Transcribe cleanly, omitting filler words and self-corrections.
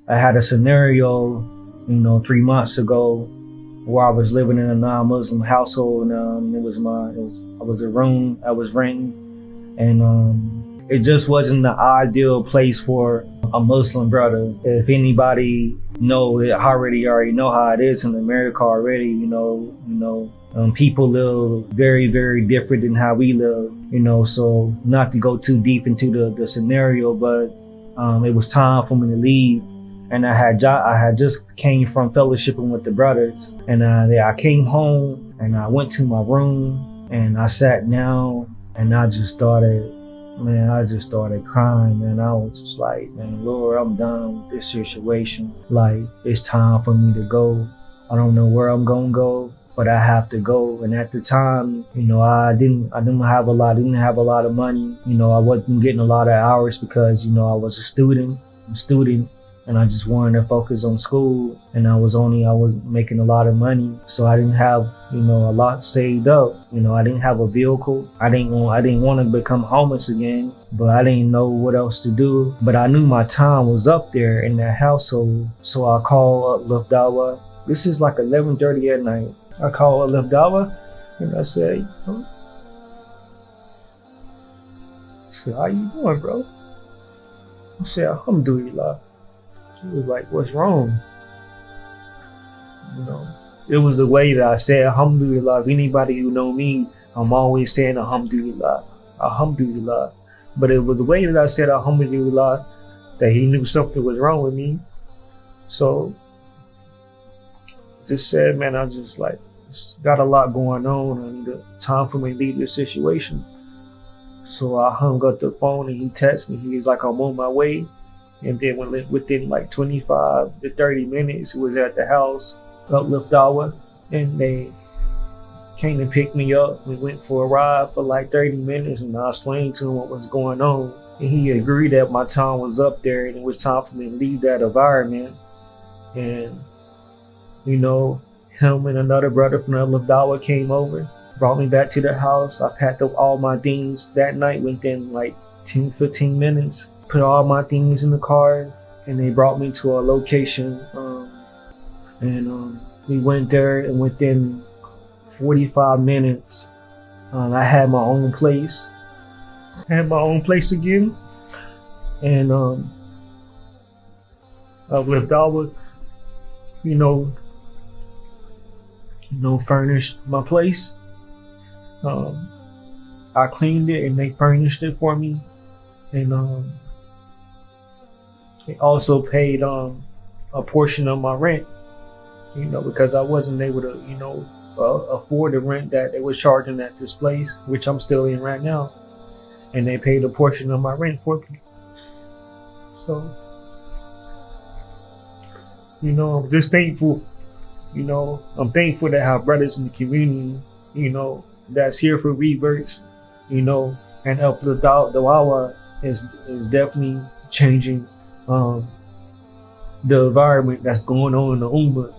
I had a scenario, 3 months ago where I was living in a non-Muslim household, and I was a room I was renting, and it just wasn't the ideal place for a Muslim brother. If anybody know it already know how it is in America already, people live very, very different than how we live, so not to go too deep into the scenario, but it was time for me to leave. And I had just came from fellowshipping with the brothers, and I came home and I went to my room and I sat down and I just started crying, man. I was just like, man, Lord, I'm done with this situation. Like, it's time for me to go. I don't know where I'm gonna go, but I have to go. And at the time, I didn't have a lot of money. I wasn't getting a lot of hours because, I was a student, and I just wanted to focus on school, and I was making a lot of money. So I didn't have, a lot saved up. I didn't have a vehicle. I didn't want to become homeless again, but I didn't know what else to do. But I knew my time was up there in that household. So I called up Lefdawa. This is like 11:30 at night. I called Lefdawa and I said, how you doing, bro? I said, Alhamdulillah. He was like, what's wrong? It was the way that I said Alhamdulillah. If anybody who know me, I'm always saying Alhamdulillah, Alhamdulillah. But it was the way that I said Alhamdulillah that he knew something was wrong with me. So just said, man, I just got a lot going on. I need time for me to leave this situation. So I hung up the phone and he texted me. He was like, I'm on my way. And then within like 25 to 30 minutes, he was at the house, Uplift Hour, and they came to pick me up. We went for a ride for like 30 minutes, and I explained to him what was going on. And he agreed that my time was up there and it was time for me to leave that environment. And, him and another brother from Uplift Hour came over, brought me back to the house. I packed up all my things that night within like 10, 15 minutes. Put all my things in the car, and they brought me to a location, and we went there, and within 45 minutes I had my own place. Again, and Uplift Hour, furnished my place. I cleaned it and they furnished it for me, and they also paid a portion of my rent, because I wasn't able to, afford the rent that they were charging at this place, which I'm still in right now. And they paid a portion of my rent for me. So, I'm just thankful. I'm thankful to have brothers in the community, that's here for Reverts, and Uplift Dawah is definitely changing the environment that's going on in the Ummah.